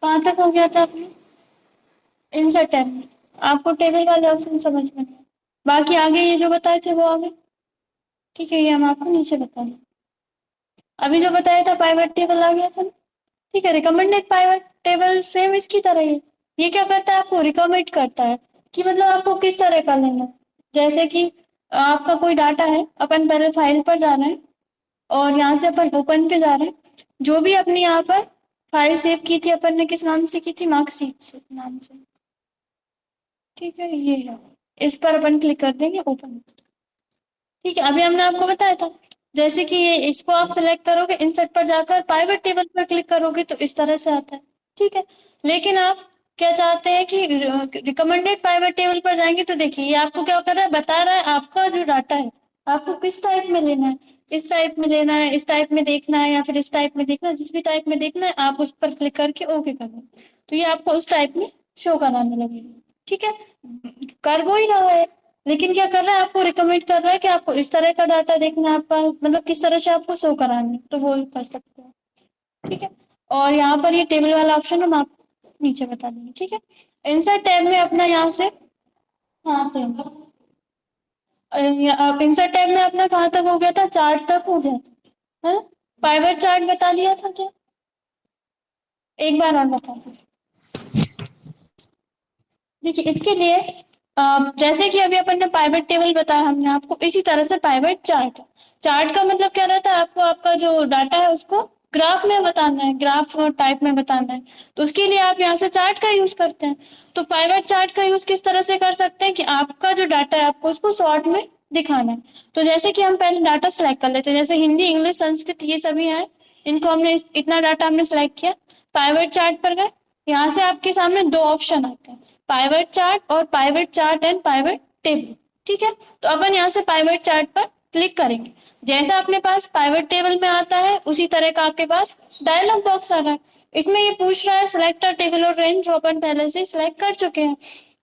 कहाँ तक हो गया था आपने? इंसर्ट टैब में आपको टेबल वाले ऑप्शन समझ में नहीं, बाकी आगे ये जो बताए थे वो आगे। ठीक है, ये हम आपको नीचे बता दें। अभी जो बताया था पाइवट टेबल आ गया था ना? ठीक है, रिकमेंडेड पाइवट टेबल सेम इसकी तरह ही है। ये क्या करता है, आपको रिकमेंड करता है कि मतलब आपको किस तरह का लेना है। जैसे कि आपका कोई डाटा है, अपन पहले फाइल पर जा रहे हैं और यहाँ से अपन ओपन पे जा रहे हैं। जो भी अपनी यहाँ पर फाइल सेव की थी अपन ने, किस नाम से की थी, मार्कशीट से नाम से। ठीक है, ये है। इस पर अपन क्लिक कर देंगे ओपन। ठीक है, अभी हमने आपको बताया था जैसे कि ये इसको आप सिलेक्ट करोगे, इंसर्ट पर जाकर पाइवट टेबल पर क्लिक करोगे तो इस तरह से आता है। ठीक है, लेकिन आप क्या चाहते हैं कि रिकमेंडेड पाइवट टेबल पर जाएंगे तो देखिए ये आपको क्या कर रहा है, बता रहा है आपका जो डाटा है आपको किस टाइप में लेना है। इस टाइप में लेना है, इस टाइप में देखना है, या फिर इस टाइप में देखना है। जिस भी टाइप में देखना है आप उस पर क्लिक करके ओके कर दें, तो ये आपको उस टाइप में शो कराने लगेगा। ठीक है, कर वो ही रहा है, लेकिन क्या कर रहा है, आपको रिकमेंड कर रहा है कि आपको इस तरह का डाटा देखना है, आपका मतलब किस तरह से आपको शो कराना है, तो वो कर सकते हैं। ठीक है, और यहाँ पर ये टेबल वाला ऑप्शन हम आपको नीचे बता देंगे। ठीक है, इंसर्ट टैब में अपना यहाँ से, हाँ सेम, आप इंसर्ट टैब में अपना कहाँ तक हो गया था, चार्ट तक हो गया था है। पाइवट चार्ट बता दिया था क्या, एक बार और बता दो। देखिए इसके लिए जैसे कि अभी अपन ने पाइवट टेबल बताया हमने आपको, इसी तरह से पाइवट चार्ट। चार्ट का मतलब क्या रहता है, आपको आपका जो डाटा है उसको ग्राफ में बताना है, ग्राफ टाइप में बताना है, तो उसके लिए आप यहाँ से चार्ट का यूज करते हैं। तो पाइवट चार्ट का यूज किस तरह से कर सकते हैं कि आपका जो डाटा है आपको उसको शॉर्ट में दिखाना है। तो जैसे कि हम पहले डाटा सेलेक्ट कर लेते हैं, जैसे हिंदी, इंग्लिश, संस्कृत ये सभी है, इनको हमने इतना डाटा हमने सेलेक्ट किया, पाइवट चार्ट पर गए। यहाँ से आपके सामने दो ऑप्शन आते हैं, पाइवट चार्ट और pivot chart and pivot table. ठीक है, तो अपन यहाँ से पाइवट चार्ट पर क्लिक करेंगे। जैसा अपने पास पाइवट टेबल में आता है उसी तरह का आपके पास डायलॉग बॉक्स आ रहा है। इसमें ये पूछ रहा है सिलेक्ट टेबल और रेंज, जो अपन पहले से सिलेक्ट कर चुके हैं।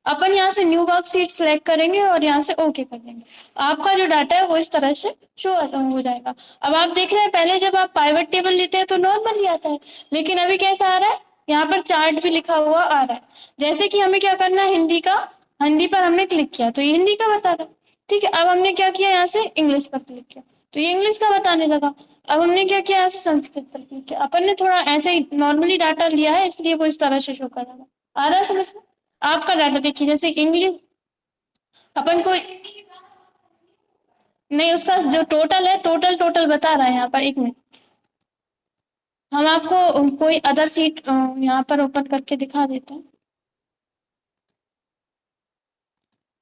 अपन यहाँ से न्यू वर्कशीट सिलेक्ट करेंगे और यहाँ से ओके कर देंगे। आपका जो डाटा है वो इस तरह से शो हो जाएगा। अब आप देख रहे हैं पहले जब आप पाइवट टेबल लेते हैं तो नॉर्मल ही आता है, लेकिन अभी कैसा आ रहा है, यहाँ पर चार्ट भी लिखा हुआ आ रहा है। जैसे कि हमें क्या करना है, हिंदी का, हिंदी पर हमने क्लिक किया तो ये हिंदी का बता रहा है। ठीक है, अब हमने क्या किया, यहाँ से इंग्लिश पर क्लिक किया तो ये इंग्लिश का बताने लगा। अब हमने क्या किया, यहाँ से संस्कृत पर क्लिक किया। अपन ने थोड़ा ऐसे ही नॉर्मली डाटा लिया है इसलिए वो इस तरह से शो कर रहा है। आ रहा है समझ में? आपका डाटा देखिए, जैसे इंग्लिश अपन को नहीं, उसका जो टोटल है, टोटल टोटल बता रहा है यहाँ पर। एक मिनट, हम आपको कोई अदर सीट यहाँ पर ओपन करके दिखा देते हैं।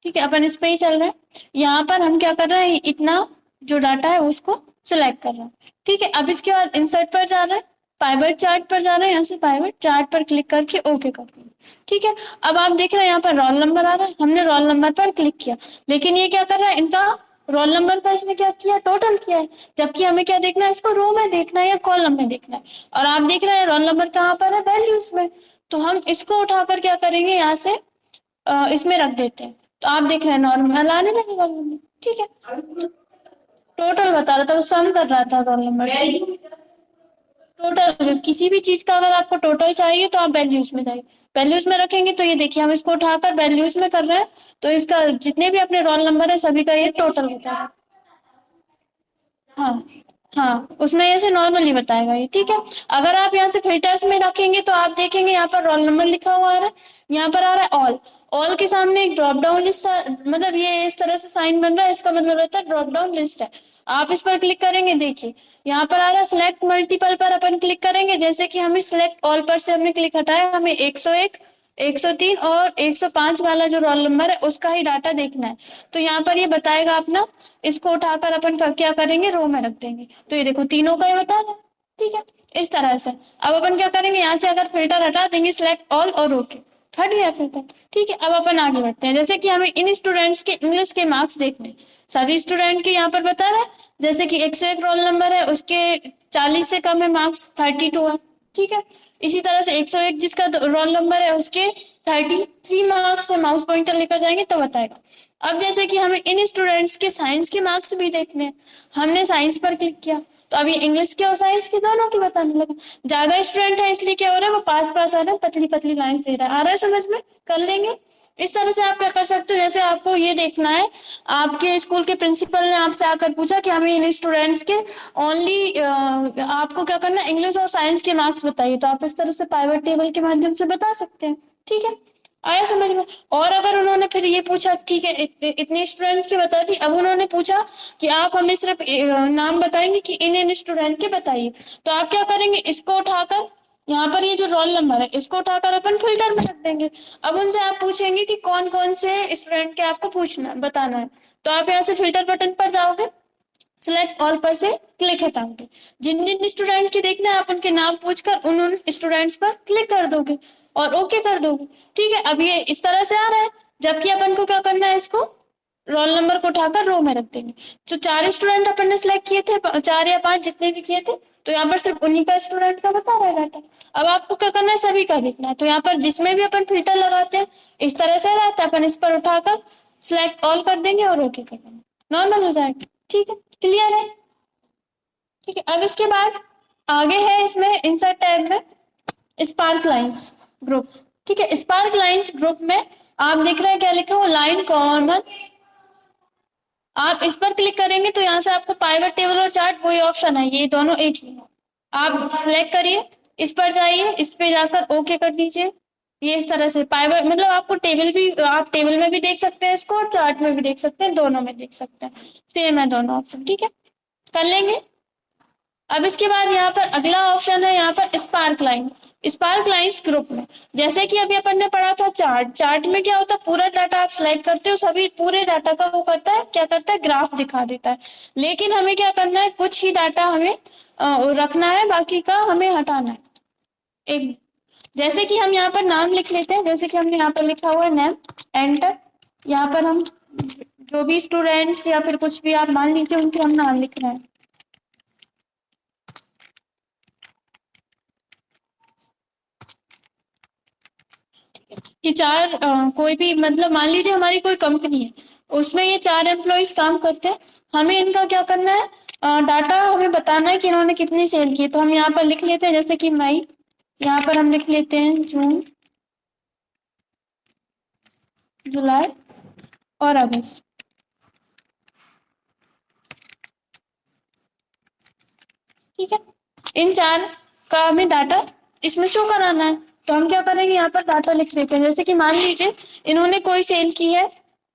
ठीक है, अपन इस पे ही चल रहे हैं। यहाँ पर हम क्या कर रहे हैं, इतना जो डाटा है उसको सिलेक्ट कर रहे हैं। ठीक है, अब इसके बाद इंसर्ट पर जा रहे हैं, पाइवट चार्ट पर जा रहे हैं, यहाँ से पाइवट चार्ट पर क्लिक करके ओके कर देंगे। ठीक है, अब आप देख रहे हैं यहाँ पर रोल नंबर आ रहा है, हमने रोल नंबर पर क्लिक किया, लेकिन ये क्या कर रहा है, इनका रोल नंबर का इसने क्या किया, टोटल किया है, जबकि हमें क्या देखना है, इसको रो में देखना है या कॉलम में देखना है। और आप देख रहे हैं रोल नंबर कहाँ पर है, वैल्यूज में। तो हम इसको उठाकर क्या करेंगे, यहाँ से इसमें रख देते हैं, तो आप देख रहे हैं नॉर्मल आने लगेगा रोल नंबर। ठीक है, टोटल बता रहा था, वो सम कर रहा था रोल नंबर से। टोटल किसी भी चीज का अगर आपको टोटल चाहिए तो आप वैल्यूज में जाइए, वैल्यूज में रखेंगे तो ये देखिए हम इसको उठाकर वैल्यूज में कर रहे हैं, तो इसका जितने भी अपने रोल नंबर है सभी का ये टोटल होता है। हाँ, हाँ उसमें ऐसे नॉर्मली बताएगा ये। ठीक है, अगर आप यहाँ से फिल्टर्स में रखेंगे तो आप देखेंगे यहाँ पर रोल नंबर लिखा हुआ आ रहा है, यहाँ पर आ रहा है ऑल। ऑल के सामने एक ड्रॉप डाउन लिस्ट, मतलब ये इस तरह से साइन बन रहा है, इसका मतलब रहता है ड्रॉप डाउन लिस्ट है। आप इस पर क्लिक करेंगे, देखिए यहाँ पर आ रहा है सिलेक्ट मल्टीपल पर अपन क्लिक करेंगे। जैसे कि हमें सिलेक्ट ऑल पर से हमने क्लिक हटाया, हमें 101, 103 और 105 वाला जो रोल नंबर है उसका ही डाटा देखना है, तो यहाँ पर ये बताएगा अपना। इसको उठाकर अपन क्या करेंगे, रो में रख देंगे, तो ये देखो तीनों का ही बता रहा है। ठीक है, इस तरह से अब अपन क्या करेंगे, यहाँ से अगर फिल्टर हटा देंगे, सिलेक्ट ऑल और ओके, हट गया फिल्टर। ठीक है, अब अपन आगे बढ़ते हैं। जैसे कि हमें इन स्टूडेंट्स के इंग्लिश के मार्क्स देखने, सभी स्टूडेंट के यहाँ पर बता रहा है। जैसे कि 101 रोल नंबर है, उसके 40 से कम है मार्क्स, 32 है। ठीक है, इसी तरह से 101 जिसका रोल नंबर है उसके 33 मार्क्स है, माउस पॉइंटर लेकर जाएंगे तो बताएगा। अब जैसे कि हमें इन स्टूडेंट्स के साइंस के मार्क्स भी देखने हैं, हमने साइंस पर क्लिक किया, तो अभी इंग्लिश के और साइंस के दोनों की बताने लगा। ज्यादा स्टूडेंट है इसलिए क्या हो रहा है, वो पास पास आ रहा है, पतली पतली लाइन दे रहा है। आ रहा है समझ में? कर लेंगे। इस तरह से आप क्या कर सकते हो, जैसे आपको ये देखना है, आपके स्कूल के प्रिंसिपल ने आपसे आकर पूछा कि हमें इन स्टूडेंट्स के ओनली आपको क्या करना है, इंग्लिश और साइंस के मार्क्स बताइए। तो आप इस तरह से पाइवट टेबल के माध्यम से बता सकते हैं। ठीक है, आया समझ में? और अगर उन्होंने फिर ये पूछा, ठीक है इतने स्टूडेंट के बता दी, अब उन्होंने पूछा कि आप हमें सिर्फ नाम बताएंगे कि इन स्टूडेंट के बताइए, तो आप क्या करेंगे, इसको उठाकर यहाँ पर ये जो रोल नंबर है इसको उठाकर अपन फिल्टर में रख देंगे। अब उनसे आप पूछेंगे कि कौन कौन से स्टूडेंट के आपको पूछना बताना है, तो आप यहाँ से फिल्टर बटन पर जाओगे, सिलेक्ट ऑल पर से क्लिक हटाओगे, जिन जिन स्टूडेंट की देखना है आप उनके नाम पूछकर उन स्टूडेंट्स पर क्लिक कर दोगे और ओके कर दोगे। ठीक है, अब ये इस तरह से आ रहा है, जबकि अपन को क्या करना है, इसको रोल नंबर को उठाकर रो में रख देंगे। तो 4 स्टूडेंट अपन ने सिलेक्ट किए थे, 4 या 5 जितने भी किए थे, तो यहाँ पर सिर्फ उन्हीं का स्टूडेंट का बता रहा है डाटा। अब आपको क्या करना है, सभी का देखना है, तो यहाँ पर जिसमें भी अपन फिल्टर लगाते हैं इस तरह से रहता है, अपन इस पर उठाकर सिलेक्ट ऑल कर देंगे और ओके कर देंगे, नॉर्मल हो जाएगा। ठीक है, क्लियर है? ठीक है, अब इसके बाद आगे है इसमें इंसर्ट टैब में स्पार्क लाइंस ग्रुप। ठीक है, स्पार्क लाइंस ग्रुप में आप देख रहे हैं क्या लिखा हुआ, लाइन कॉमन। आप इस पर क्लिक करेंगे तो यहाँ से आपको पाइवट टेबल और चार्ट वही ऑप्शन है, ये दोनों एक ही है। आप सिलेक्ट करिए, इस पर जाइए, इस पे जाकर ओके कर दीजिए। ये इस तरह से पाइवट मतलब आपको टेबल भी, आप टेबल में भी देख सकते हैं इसको और चार्ट में भी देख सकते हैं, दोनों में देख सकते हैं, सेम है दोनों ऑप्शन। ठीक है, कर लेंगे। अब इसके बाद यहाँ पर अगला ऑप्शन है, यहाँ पर spark line. Spark lines group में जैसे कि अभी अपन ने पढ़ा था चार्ट, चार्ट में क्या होता है, पूरा डाटा आप सिलेक्ट करते हो, सभी पूरे डाटा का वो करता है, क्या करता है, ग्राफ दिखा देता है। लेकिन हमें क्या करना है, कुछ ही डाटा हमें रखना है, बाकी का हमें हटाना है। एक जैसे कि हम यहाँ पर नाम लिख लेते हैं, जैसे कि हमने यहाँ पर लिखा हुआ है नेम, एंटर। यहाँ पर हम जो भी स्टूडेंट्स या फिर कुछ भी आप मान लीजिए उनके हम नाम लिख रहे हैं। ये 4 कोई भी मतलब मान लीजिए हमारी कोई कंपनी है, उसमें ये 4 एम्प्लॉइज काम करते हैं, हमें इनका क्या करना है, डाटा हमें बताना है कि इन्होंने कितनी सेल की। तो हम यहाँ पर लिख लेते हैं, जैसे कि मई, यहाँ पर हम लिख लेते हैं जून, जुलाई और अगस्त। ठीक है, इन 4 का हमें डाटा इसमें शो कराना है, तो हम क्या करेंगे, यहाँ पर डाटा लिख देते हैं। जैसे कि मान लीजिए इन्होंने कोई सेल की है,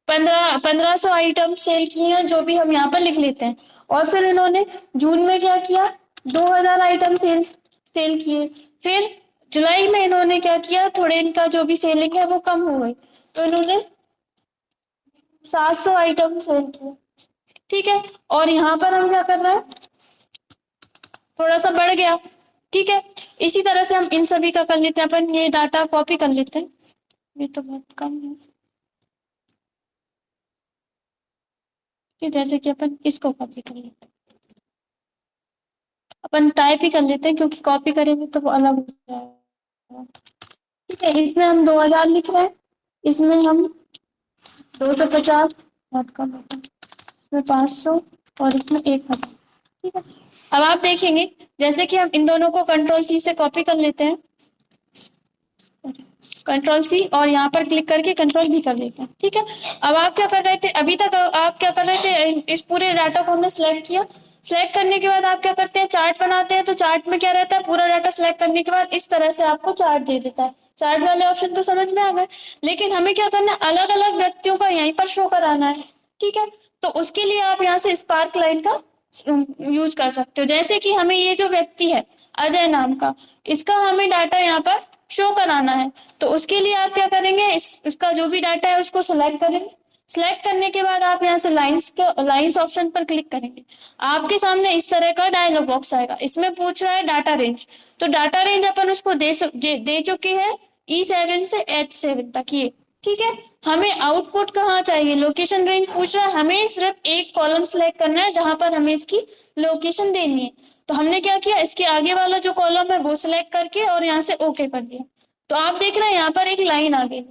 1500 आइटम सेल की हैं, जो भी हम यहाँ पर लिख लेते हैं। और फिर इन्होंने जून में क्या किया, 2000 आइटम सेल किए। फिर जुलाई में इन्होंने क्या किया, थोड़े इनका जो भी सेलिंग है वो कम हो गई, तो इन्होंने 700 आइटम सेल किए। ठीक है, और यहाँ पर हम क्या कर रहे हैं, थोड़ा सा बढ़ गया। ठीक है, इसी तरह से हम इन सभी का कर लेते हैं, अपन ये डाटा कॉपी कर लेते हैं, ये तो बहुत कम है कि जैसे कि अपन इसको कॉपी कर लेते हैं, अपन टाइप ही कर लेते हैं क्योंकि कॉपी करेंगे तो वो अलग हो जाएगा। ठीक है, इसमें हम 2000 लिख रहे हैं, इसमें हम 250, बहुत कम होता है, इसमें 500 और इसमें 1000। ठीक है, अब आप देखेंगे जैसे कि हम इन दोनों को कंट्रोल सी से कॉपी कर लेते हैं, कंट्रोल सी, और यहाँ पर क्लिक करके कंट्रोल भी कर लेते हैं। ठीक है, अब आप क्या कर रहे थे, अभी तक आप क्या कर रहे थे, इस पूरे डाटा को हमने सिलेक्ट किया, सिलेक्ट करने के बाद आप क्या करते हैं, चार्ट बनाते हैं। तो चार्ट में क्या रहता है, पूरा डाटा सिलेक्ट करने के बाद इस तरह से आपको चार्ट दे देता है। चार्ट वाले ऑप्शन तो समझ में आ गए, लेकिन हमें क्या करना है, अलग अलग व्यक्तियों का यहीं पर शो कराना है। ठीक है, तो उसके लिए आप यहाँ से स्पार्क लाइन का यूज कर सकते हो। जैसे कि हमें ये जो व्यक्ति है अजय नाम का, इसका हमें डाटा यहाँ पर शो कराना है, तो उसके लिए आप क्या करेंगे, इसका जो भी डाटा है उसको सिलेक्ट करेंगे। सिलेक्ट करने के बाद आप यहाँ से लाइंस ऑप्शन पर क्लिक करेंगे, आपके सामने इस तरह का डायलॉग बॉक्स आएगा। इसमें पूछ रहा है डाटा रेंज, तो डाटा रेंज अपन उसको दे चुके हैं E7 से H7 तक ये। ठीक है, हमें आउटपुट कहाँ चाहिए, लोकेशन रेंज पूछ रहा है, हमें सिर्फ एक कॉलम सिलेक्ट करना है जहां पर हमें इसकी लोकेशन देनी है। तो हमने क्या किया, इसके आगे वाला जो कॉलम है वो सिलेक्ट करके और यहाँ से ओके कर दिया। तो आप देख रहे हैं यहाँ पर एक लाइन आ गई,